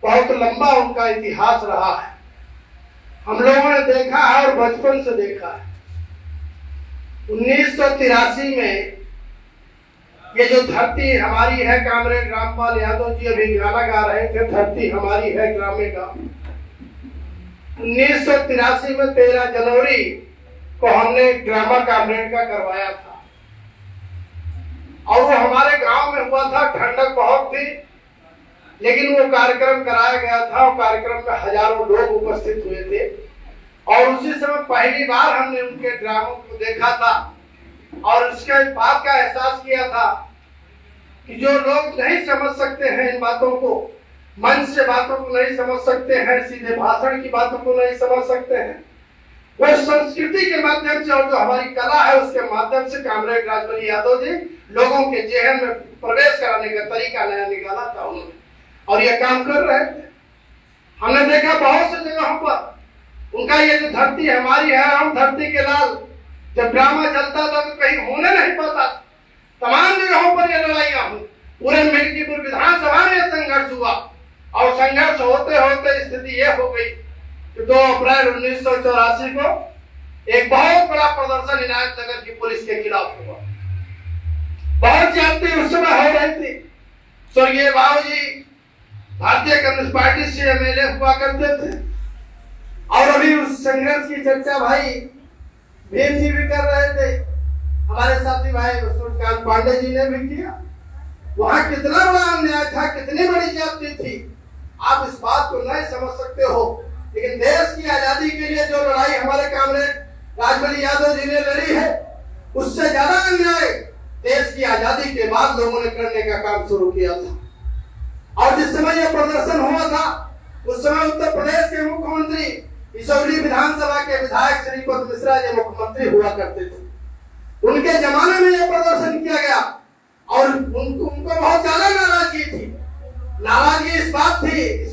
बहुत लंबा उनका इतिहास रहा है, हम लोगों ने देखा है और बचपन से देखा है। 1983 में ये जो धरती हमारी है, कामरेड रामपाल यादव जी अभी गाना गा रहे थे, धरती हमारी है ग्रामे गाँव। 1983 में 13 जनवरी को हमने ड्रामा कामरेड का करवाया था और वो हमारे गांव में हुआ था। ठंडक बहुत थी लेकिन वो कार्यक्रम कराया गया था और कार्यक्रम में हजारों लोग उपस्थित हुए थे और उसी समय पहली बार हमने उनके ड्रामों को देखा था और उसके बात का एहसास किया था कि जो लोग नहीं समझ सकते हैं इन बातों को, मंच से बातों को नहीं समझ सकते हैं, सीधे भाषण की बातों को नहीं समझ सकते हैं, वो संस्कृति के माध्यम से और जो हमारी कला है उसके माध्यम से कामरेड राजबली यादव जी लोगों के जेहन में प्रवेश कराने का तरीका नया निकाला था उन्होंने और ये काम कर रहे थे। हमने देखा बहुत सी जगहों पर उनका ये जो धरती हमारी है, हम धरती के लाल, जब ड्रामा चलता था तो कहीं होने नहीं पाता, तमाम जगहों पर ये लड़ाइयां हुई। पूरे मिल्कीपुर विधानसभा में संघर्ष हुआ और संघर्ष होते होते स्थिति ये हो गई कि 2 अप्रैल 1984 को एक बहुत बड़ा प्रदर्शन इनायत नगर की पुलिस के खिलाफ हुआ। बहुत ज्यादती उस समय हो रही थी। स्वर्गीय बाबू जी भारतीय कम्युनिस्ट पार्टी से एमएलए हुआ करते थे और अभी उस संघर्ष की चर्चा भाई भीम जी भी कर रहे थे, हमारे साथी भाई सूर्यकांत पांडे जी ने भी किया। वहां कितना बड़ा अन्याय था, कितनी बड़ी ज्यादती थी, आप इस बात को नहीं समझ सकते हो। लेकिन देश की आजादी के लिए जो लड़ाई हमारे कामरेड राजबली यादव जी ने लड़ी है, उससे ज्यादा अन्याय देश की आजादी के बाद लोगों ने करने का काम शुरू किया था। और जिस समय यह प्रदर्शन हुआ था उस समय उत्तर प्रदेश के मुख्यमंत्री इसौली विधानसभा के विधायक श्रीपद मिश्रा जी मुख्यमंत्री हुआ करते थे। उनके जमाने में यह प्रदर्शन किया गया और उनको बहुत ज्यादा नाराजगी थी। नाराजगी इस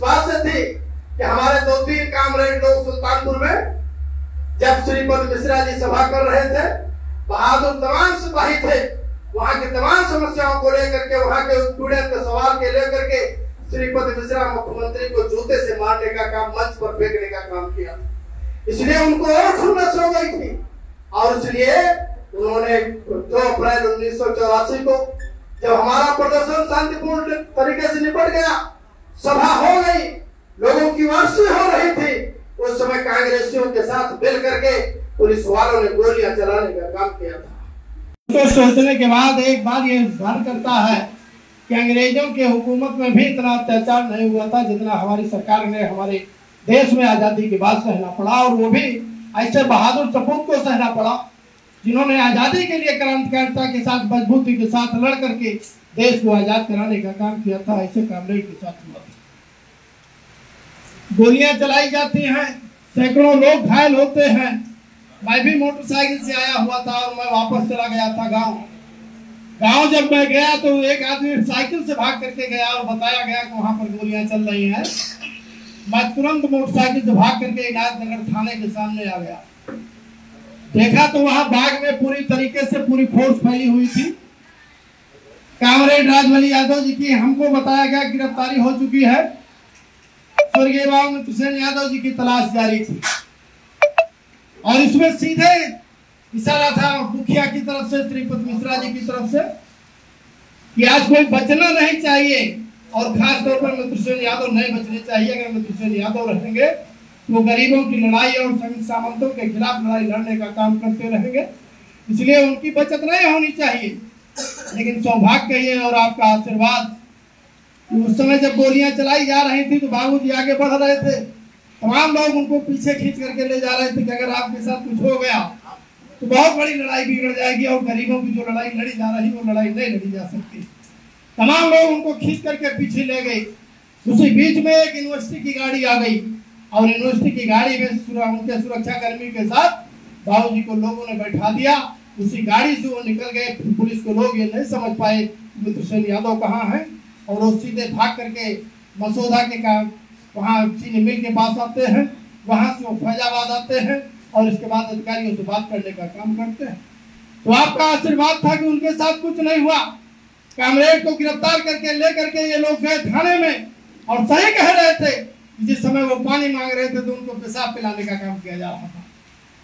बात से थी कि हमारे 2-3 कामरेड लोग सुल्तानपुर में जब श्रीपद मिश्रा जी सभा कर रहे थे, बहादुर तमाम सिपाही थे, वहां की तमाम समस्याओं को लेकर के, वहां के स्टूडेंट के सवाल के लेकर के श्रीपद मिश्रा मुख्यमंत्री को जूते से मारने का काम, मंच पर फेंकने का काम किया। इसलिए उनको और खुन्नस हो गई थी और इसलिए उन्होंने 2 अप्रैल 1984 को जब हमारा प्रदर्शन शांतिपूर्ण तरीके से निपट गया, सभा हो गई, लोगों की वापसी हो रही थी, उस समय कांग्रेसियों के साथ मिल करके पुलिस वालों ने गोलियां चलाने का काम किया था। तो सोचने के बाद एक बार ये ध्यान करता है कि अंग्रेजों के हुकूमत में भी इतना अत्याचार नहीं हुआ था जितना हमारी सरकार ने हमारे देश में आजादी के बाद सहना पड़ा, और वो भी ऐसे बहादुर सपूत को सहना पड़ा जिन्होंने आजादी के लिए क्रांतिकारिता के साथ, मजबूती के साथ लड़ करके देश को आजाद कराने का काम किया था। ऐसे कामरेड के साथ हुआ। गोलियां चलाई जाती हैं, सैकड़ों लोग घायल होते हैं। मैं भी मोटरसाइकिल से आया हुआ था और मैं वापस चला गया था गांव। जब मैं गया तो एक आदमी साइकिल से भाग करके गया और बताया गया कि वहां पर गोलियां चल रही हैं। मैं तुरंत मोटरसाइकिल से भाग करके इनायत नगर थाने के सामने आ गया। देखा तो वहां बाग में पूरी तरीके से पूरी फोर्स फैली हुई थी। कामरेड राजबली यादव जी की हमको बताया गया गिरफ्तारी हो चुकी है। स्वर्गीय बाबू मित्रसेन यादव जी की तलाश जारी थी और इसमें सीधे इशारा था मुखिया की तरफ से, श्रीपद मिश्रा जी की तरफ से, कि आज कोई बचना नहीं चाहिए और खास तौर पर मित्रसेन यादव नहीं बचने चाहिए। अगर मित्रसेन यादव रहेंगे तो गरीबों की लड़ाई और सामंतों के खिलाफ लड़ाई लड़ने का काम करते रहेंगे, इसलिए उनकी बचत नहीं होनी चाहिए। लेकिन सौभाग्य ये और आपका आशीर्वाद, उस समय जब गोलियां चलाई जा रही थी तो बाबूजी आगे बढ़ रहे थे, तमाम लोग उनको पीछे खींच करके ले जा रहे थे कि अगर आपके साथ कुछ हो गया तो बहुत बड़ी लड़ाई बिगड़ जाएगी और गरीबों की जो लड़ाई लड़ी जा रही वो लड़ाई नहीं लड़ी जा सकती। तमाम लोग उनको खींच करके पीछे ले गए। उसी बीच में एक यूनिवर्सिटी की गाड़ी आ गई और यूनिवर्सिटी की गाड़ी में उनके सुरक्षा कर्मी के साथ बाबूजी को लोगों ने बैठा दिया। उसी गाड़ी से वो निकल गए। पुलिस को लोग ये नहीं समझ पाए मित्रसेन यादव कहाँ है और वो सीधे भाग करके मसौदा के काम वहाँ चीनी मिल के पास आते हैं, वहाँ से वो फैजाबाद आते हैं और इसके बाद अधिकारियों से बात करने का काम करते हैं। तो आपका आशीर्वाद था कि उनके साथ कुछ नहीं हुआ। कामरेड को गिरफ्तार करके ले करके ये लोग गए थाने में और सही कह रहे थे कि जिस समय वो पानी मांग रहे थे तो उनको पेशाब पिलाने का काम किया जा रहा था।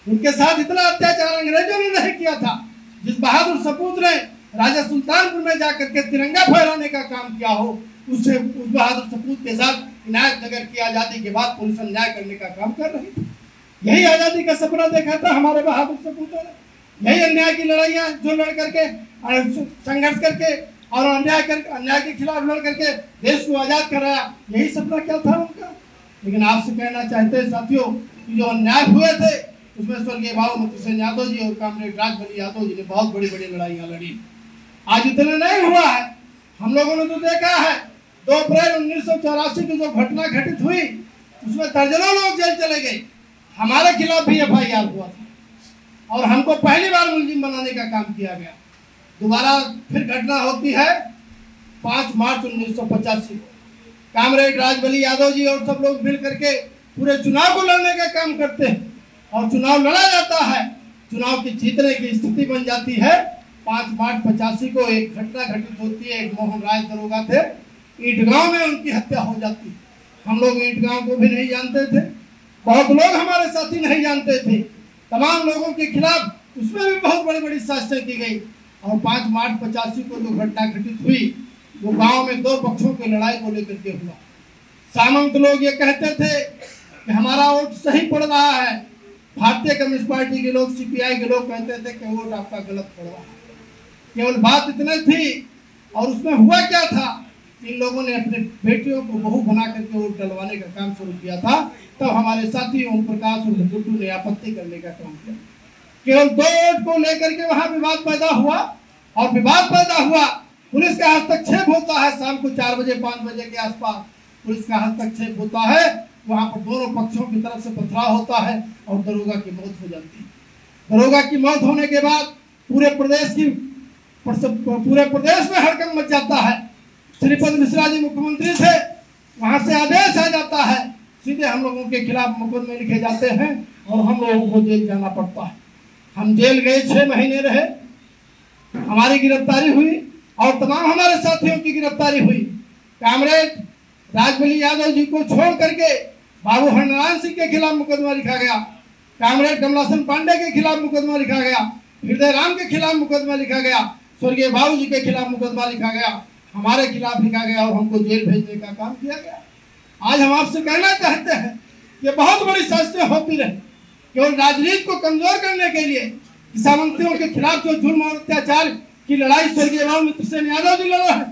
उनके साथ इतना अत्याचार अंग्रेजों ने नहीं किया था। जिस बहादुर सपूत ने राजा सुल्तानपुर में जाकर के तिरंगा फहराने का काम किया हो, उस बहादुर सपूत के साथ इनायत नगर की आज़ादी के बाद पुलिस अन्याय करने का काम कर रही थी। यही आज़ादी का सपना देखा था हमारे बहादुर सपूतों ने। यही अन्याय की लड़ाइयाँ जो लड़ करके संघर्ष करके और अन्याय के खिलाफ लड़ करके देश को आज़ाद कराया, यही सपना क्या था उनका। लेकिन आपसे कहना चाहते हैं साथियों कि जो अन्याय हुए थे उसमें स्वर्गीय बाबू मोती सिंह यादव जी और कामरेड राजबली यादव जी ने बहुत बड़ी बड़ी लड़ाइयाँ लड़ी। आज इतना नहीं हुआ है, हम लोगों ने तो देखा है 2 अप्रैल 1984 की जो घटना घटित हुई उसमें दर्जनों लोग जेल चले गए। हमारे खिलाफ भी FIR हुआ था और हमको पहली बार मुलजिम बनाने का काम किया गया। दोबारा फिर घटना होती है 5 मार्च 1985 को। कामरेड राजबली यादव जी और सब लोग मिल करके पूरे चुनाव को लड़ने का काम करते हैं और चुनाव लड़ा जाता है। चुनाव की जीतने की स्थिति बन जाती है। 5 मार्च 85 को एक घटना घटित होती है। एक मोहन राय दरोगा थे, ईंटगांव में उनकी हत्या हो जाती है। हम लोग ईंटगांव को भी नहीं जानते थे, बहुत लोग हमारे साथी नहीं जानते थे। तमाम लोगों के खिलाफ उसमें भी बहुत बड़ी बड़ी साजिशें की गई। और 5 मार्च 85 को जो घटना घटित हुई वो गांव में 2 पक्षों की लड़ाई को लेकर के हुआ। सामंत लोग ये कहते थे कि हमारा वोट सही पड़ रहा है, भारतीय कम्युनिस्ट पार्टी के लोग, CPI के लोग कहते थे कि वोट आपका गलत पड़ रहा है। केवल बात इतनी थी। और उसमें हुआ क्या था, इन लोगों ने अपने बेटियों को बहू बना करके वोट डलवाने का काम शुरू किया था। तब हमारे साथी ओम प्रकाश और गुड्डू ने आपत्ति करने का काम किया। केवल 2 वोट को लेकर के वहां विवाद पैदा हुआ और विवाद पैदा हुआ। पुलिस का हस्तक्षेप होता है। शाम को 4 बजे 5 बजे के आसपास पुलिस का हस्तक्षेप होता है। वहां पर दोनों पक्षों की तरफ से पथराव होता है और दरोगा की मौत हो जाती है। दरोगा की मौत होने के बाद पूरे प्रदेश में हड़कंप मच जाता है। श्रीपद मिश्रा जी मुख्यमंत्री थे, वहां से आदेश आ जाता है, सीधे हम लोगों के खिलाफ मुकदमे लिखे जाते हैं और हम लोगों को जेल जाना पड़ता है। हम जेल गए, 6 महीने रहे, हमारी गिरफ्तारी हुई और तमाम हमारे साथियों की गिरफ्तारी हुई। कामरेड राजबली यादव जी को छोड़ करके बाबू हरनारायण सिंह के खिलाफ मुकदमा लिखा गया, कामरेड कमलासन पांडे के खिलाफ मुकदमा लिखा गया, हृदय राम के खिलाफ मुकदमा लिखा गया, स्वर्गीय बाबू जी के खिलाफ मुकदमा लिखा गया, हमारे खिलाफ लिखा गया और हमको जेल भेजने का काम किया गया। आज हम आपसे कहना चाहते हैं कि बहुत बड़ी साजिशें होती रही केवल राजनीति को कमजोर करने के लिए। सामंतियों के खिलाफ जो जुर्म और अत्याचार की लड़ाई स्वर्गीय बाबू मोती सिंह यादव जी लड़ रहे हैं,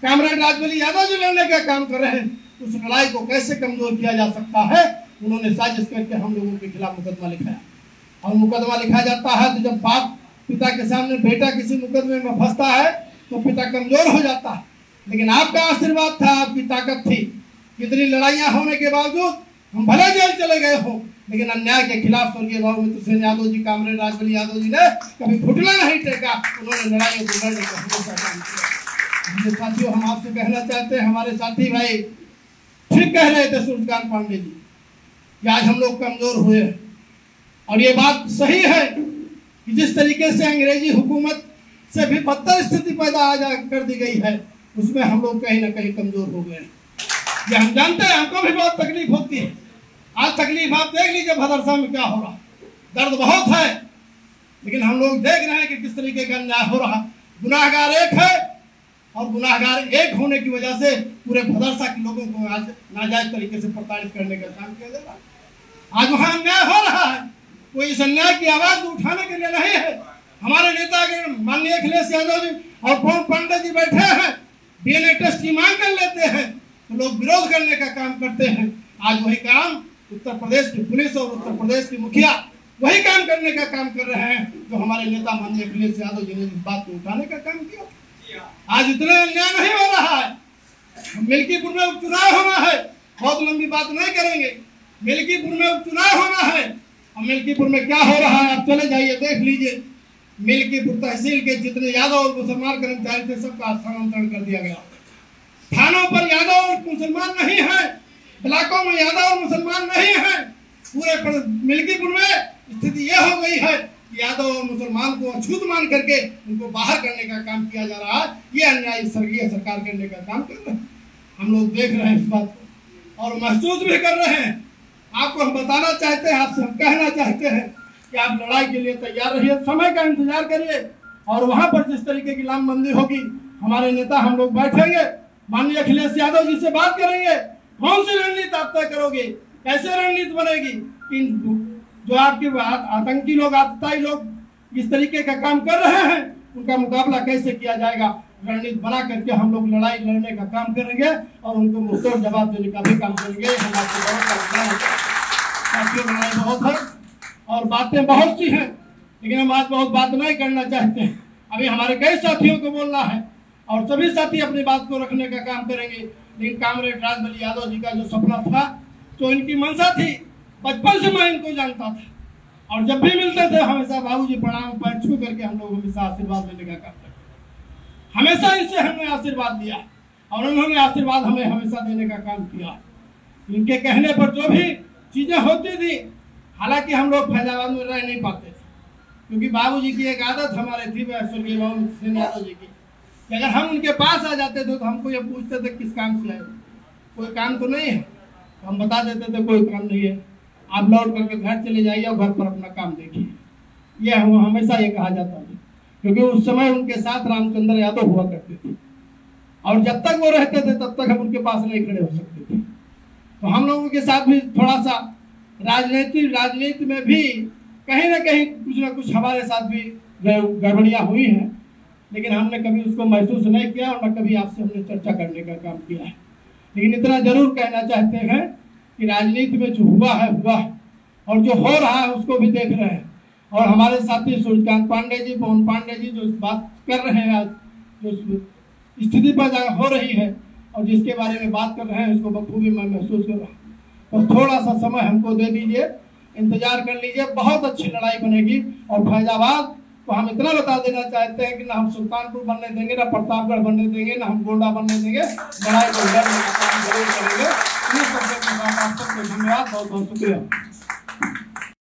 कामरेड राजबली यादव जी लड़ने का काम कर रहे हैं, उस लड़ाई को कैसे कमजोर किया जा सकता है। उन्होंने साजिश करके हम लोगों के खिलाफ मुकदमा लिखाया और मुकदमा लिखा जाता है तो जब बाप पिता के सामने बेटा किसी मुकदमे में फंसता है तो पिता कमजोर हो जाता है। लेकिन आपका आशीर्वाद था, आपकी ताकत थी। कितनी लड़ाइयां होने के बावजूद हम भले जेल चले गए हो, लेकिन अन्याय के खिलाफ स्वर्गीय बाबू मोती सिंह यादव जी, कामरेड राजबली यादव जी ने कभी घुटना नहीं टेका। उन्होंने लड़ाइयों को लड़ने का हमेशा काम किया। साथियों, हम आपसे कहना चाहते हैं, हमारे साथी भाई ठीक कह रहे थे सूर्यकांत पांडे जी कि आज हम लोग कमजोर हुए हैं और ये बात सही है कि जिस तरीके से अंग्रेजी हुकूमत से भी बदतर स्थिति पैदा कर दी गई है, उसमें हम लोग कहीं ना कहीं कमजोर हो गए हैं। ये हम जानते हैं, हमको भी बहुत तकलीफ होती है। आज तकलीफ आप देख लीजिए भदरसा में क्या हो रहा, दर्द बहुत है, लेकिन हम लोग देख रहे हैं कि किस तरीके का अन्याय हो रहा। गुनाहगार एक है और गुनाहगार एक होने की वजह से पूरे भदरसा के लोगों को आज नाजायज तरीके से प्रताड़ित करने का काम किया जा रहा है। आज वहाँ अन्याय हो रहा है, कोई इस अन्याय की आवाज उठाने के लिए नहीं है। हमारे नेता माननीय अखिलेश यादव जी और पवन पांडे जी बैठे हैं, DNA टेस्ट की मांग कर लेते हैं तो लोग विरोध करने का काम करते हैं। आज वही काम उत्तर प्रदेश की पुलिस और उत्तर प्रदेश की मुखिया वही काम करने का काम कर रहे हैं जो हमारे नेता माननीय अखिलेश यादव जी ने इस बात को उठाने का काम किया। आज इतना अन्याय नहीं हो रहा है। मिल्कीपुर में उपचुनाव होना है, बहुत लंबी बात नहीं करेंगे। मिल्कीपुर में उपचुनाव होना है और मिल्कीपुर में क्या हो रहा है आप चले जाइए, देख लीजिए। मिल्कीपुर तहसील के जितने यादव और मुसलमान कर्मचारी थे सबका स्थानांतरण कर दिया गया। थानों पर यादव और मुसलमान नहीं है, ब्लॉकों में यादव और मुसलमान नहीं है। पूरे मिल्कीपुर में स्थिति यह हो गई है कि यादव और मुसलमान को अछूत मान करके उनको बाहर करने का काम किया जा रहा है। ये अन्याय स्वर्गीय सरकार करने का काम कर रहे हैं। हम लोग देख रहे हैं इस बात को और महसूस भी कर रहे हैं। आपको हम बताना चाहते हैं, आपसे हम कहना चाहते हैं कि आप लड़ाई के लिए तैयार रहिए, समय का इंतजार करिए और वहां पर जिस तरीके की लामबंदी होगी हमारे नेता हम लोग बैठेंगे, माननीय अखिलेश यादव जी से बात करेंगे, कौन सी रणनीति आप तय करोगे, कैसे रणनीति बनेगी, जो आपके आतंकी लोग आतताई लोग इस तरीके का काम कर रहे हैं उनका मुकाबला कैसे किया जाएगा, रणनीति बना करके हम लोग लड़ाई लड़ने का काम करेंगे और उनको मुंहतोड़ जवाब देने का भी काम करेंगे। हम आपको लड़ाई बहुत है और बातें बहुत सी हैं, लेकिन हम आज बहुत बात नहीं करना चाहते हैं। अभी हमारे कई साथियों को बोलना है और सभी साथी अपनी बात को रखने का काम करेंगे। लेकिन कामरेड राजबली यादव जी का जो सपना था, जो इनकी मंशा थी, बचपन से मैं इनको जानता था और जब भी मिलते थे हमेशा बाबूजी प्रणाम पैर छू करके हम लोग हमेशा आशीर्वाद लेने का काम करते, हमेशा इनसे हमने आशीर्वाद दिया और उन्होंने आशीर्वाद हमें हमेशा देने का काम किया। इनके कहने पर जो भी चीजें होती थी, हालांकि हम लोग फैजाबाद में रह नहीं पाते थे क्योंकि बाबूजी की एक आदत हमारे थी स्वर्गीय बाबू सिंह यादव जी की, कि अगर हम उनके पास आ जाते थे तो हमको ये पूछते थे किस काम से आए, कोई काम तो नहीं है, तो हम बता देते थे कोई काम नहीं है, आप लौट करके घर चले जाइए और घर पर अपना काम देखिए। यह हमेशा ये कहा जाता था क्योंकि उस समय उनके साथ रामचंद्र यादव हुआ करते थे और जब तक वो रहते थे तब तक हम उनके पास नहीं खड़े हो सकते थे। तो हम लोगों के साथ भी थोड़ा सा राजनीति में भी कहीं ना कहीं कुछ ना कुछ हमारे साथ भी गड़बड़ियाँ हुई हैं, लेकिन हमने कभी उसको महसूस नहीं किया और न कभी आपसे हमने चर्चा करने का काम किया है। लेकिन इतना जरूर कहना चाहते हैं कि राजनीति में जो हुआ है और जो हो रहा है उसको भी देख रहे हैं और हमारे साथी सूर्यकांत पांडे जी, पवन पांडे जी जो बात कर रहे हैं, आज जो स्थिति पर हो रही है और जिसके बारे में बात कर रहे हैं उसको बखूबी मैं महसूस कर रहा हूँ। तो थोड़ा सा समय हमको दे दीजिए, इंतजार कर लीजिए, बहुत अच्छी लड़ाई बनेगी और फैजाबाद को हम इतना बता देना चाहते हैं कि ना हम सुल्तानपुर बनने देंगे, ना प्रतापगढ़ बनने देंगे, ना हम गोंडा बनने देंगे, लड़ाई को लड़ने का काम जरूर करेंगे। धन्यवाद, बहुत बहुत शुक्रिया।